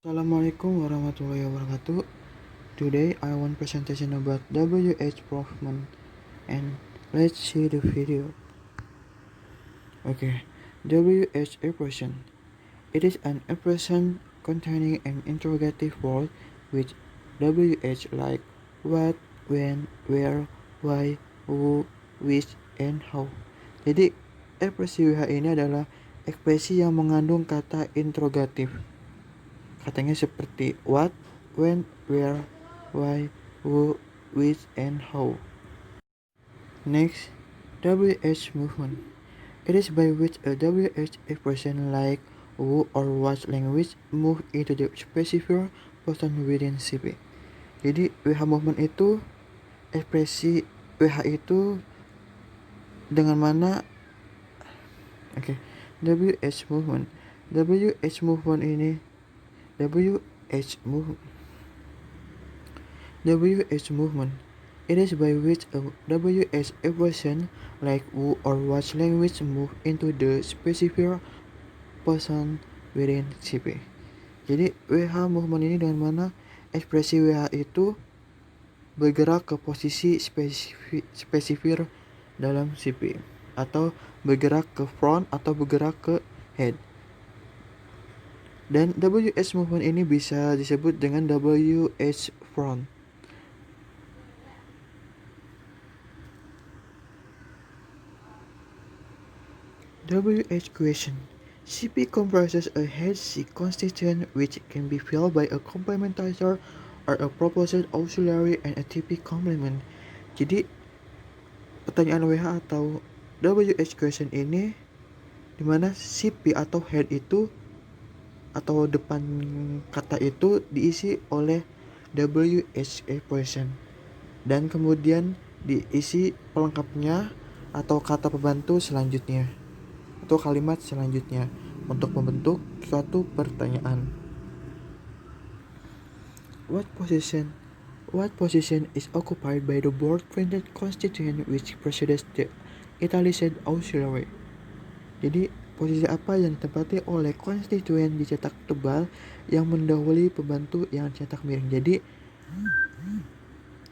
Assalamualaikum warahmatullahi wabarakatuh. Today I want presentation about WH Hoffman and let's see the video. Okay, WH expression. It is an expression containing an interrogative word with WH like what, when, where, why, who, which, and how. Jadi ekspresi WH ini adalah ekspresi yang mengandung kata interrogatif. Katanya seperti what, when, where, why, who, which, and how. Next, WH movement. It is by which a WH expression like who or what language move into the specific person within CP. Jadi WH movement itu ekspresi WH itu dengan mana WH movement. WH movement ini WH movement. It is by which a WH expression like who or what language move into the specific person within CP. Jadi WH movement ini dengan mana ekspresi WH itu bergerak ke posisi spesifik dalam CP atau bergerak ke front atau bergerak ke head. Dan WH movement ini bisa disebut dengan WH front. WH question. CP comprises a head C constituent which can be filled by a complementizer or a proposed auxiliary and a TP complement. Jadi pertanyaan WH atau WH question ini dimana CP atau head itu atau depan kata itu diisi oleh WH expression dan kemudian diisi pelengkapnya atau kata pembantu selanjutnya atau kalimat selanjutnya untuk membentuk suatu pertanyaan. What position is occupied by the bold printed constituent which precedes the italicized auxiliary? Jadi posisi apa yang ditempati oleh konstituen dicetak tebal yang mendahului pembantu yang cetak miring. Jadi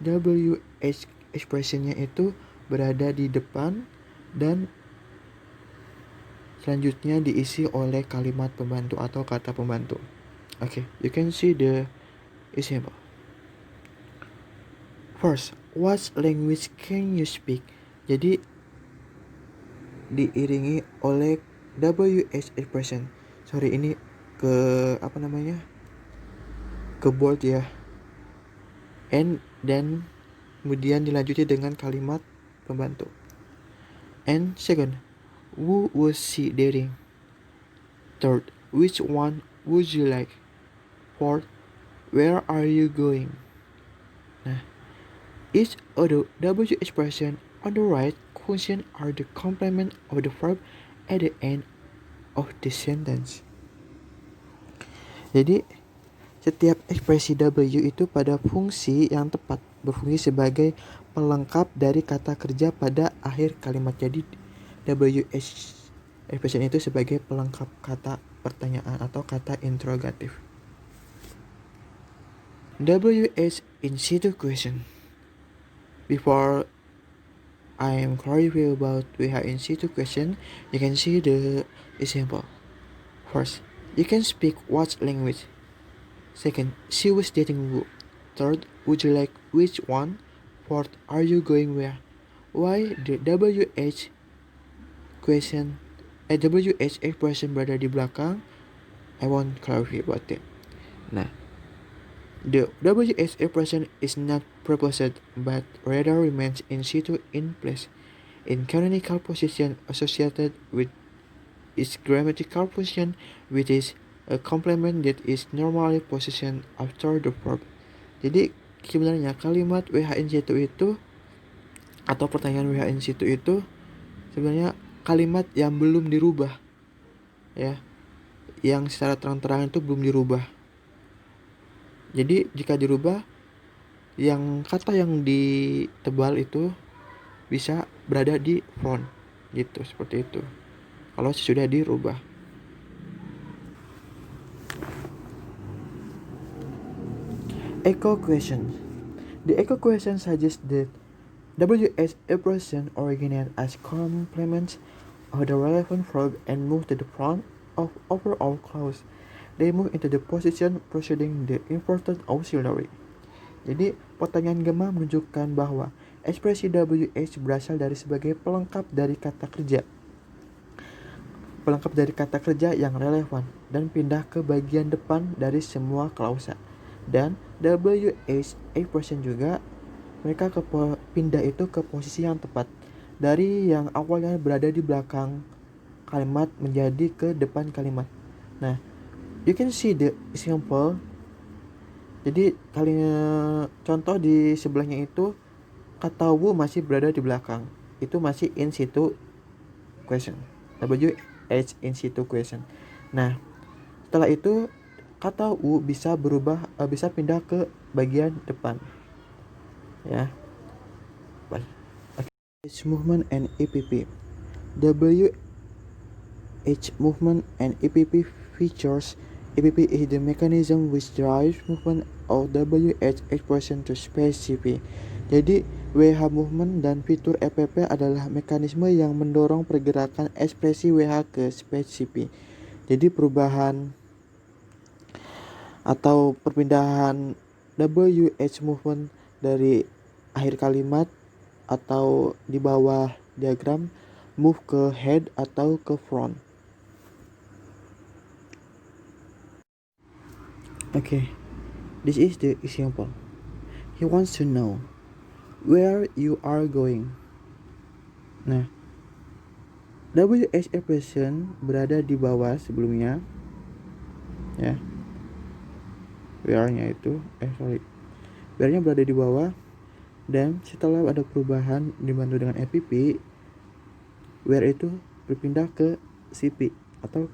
WH expressionnya itu berada di depan dan selanjutnya diisi oleh kalimat pembantu atau kata pembantu. Okay, you can see the example. First, what language can you speak? Jadi diiringi oleh WH expression. Sorry, ini ke bold ya. And dan kemudian dilanjuti dengan kalimat pembantu. And second, who was she dating? Third, which one would you like? Fourth, where are you going? Nah, each of the WH expression on the right function are the complement of the verb at the end of the sentence. Jadi setiap ekspresi W itu pada fungsi yang tepat berfungsi sebagai pelengkap dari kata kerja pada akhir kalimat. Jadi WH expression itu sebagai pelengkap kata pertanyaan atau kata interrogatif. WH in situ question. Before I am clarify about WH in situ question, you can see the example. First, you can speak what language. Second, she was dating who. Third, would you like which one? Fourth, are you going where? Why the WH question WH expression berada di belakang? I want clarify about it. Nah, the WH expression is not proposed but rather remains in situ in place in canonical position associated with its grammatical function, which is a complement that is normally positioned after the verb. Jadi sebenarnya kalimat WH in situ itu atau pertanyaan WH in situ itu sebenarnya kalimat yang belum dirubah ya, yang secara terang-terangan itu belum dirubah. Jadi jika dirubah, yang kata yang ditebal itu bisa berada di front gitu, seperti itu kalau sudah dirubah. Echo question. The echo question suggests that WH expression originate as complements of the relevant verb and move to the front of overall clause. They move into the position preceding the important auxiliary. Jadi, pertanyaan Gemma menunjukkan bahwa ekspresi WH berasal dari sebagai pelengkap dari kata kerja. Pelengkap dari kata kerja yang relevan dan pindah ke bagian depan dari semua klausa. Dan WH expression juga mereka pindah itu ke posisi yang tepat dari yang awalnya berada di belakang kalimat menjadi ke depan kalimat. Nah, you can see the example. Jadi contoh di sebelahnya itu kata wu masih berada di belakang. Itu masih in situ question. WH in situ question. Nah, setelah itu kata u bisa berubah bisa pindah ke bagian depan. Ya. H movement and EPP. WH movement and EPP features. EPP is the mechanism which drives movement of WH expression to specific. Jadi WH movement dan fitur EPP adalah mekanisme yang mendorong pergerakan ekspresi WH ke spesifik. Jadi perubahan atau perpindahan WH movement dari akhir kalimat atau di bawah diagram move ke head atau ke front. Okay, this is the example. He wants to know where you are going. Nah, WH expression berada di bawah sebelumnya, ya. Where-nya itu, where-nya berada di bawah. Dan setelah ada perubahan dibantu dengan EPP, where itu berpindah ke CP atau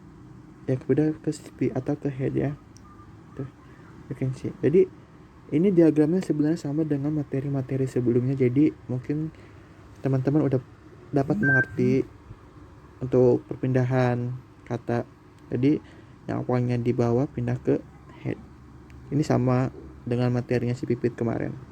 ya berpindah ke CP atau ke head ya. Tuh, you can see. Jadi ini diagramnya sebenarnya sama dengan materi-materi sebelumnya. Jadi mungkin teman-teman udah dapat mengerti untuk perpindahan kata. Jadi yang awalnya di bawah pindah ke head. Ini sama dengan materinya si Pipit kemarin.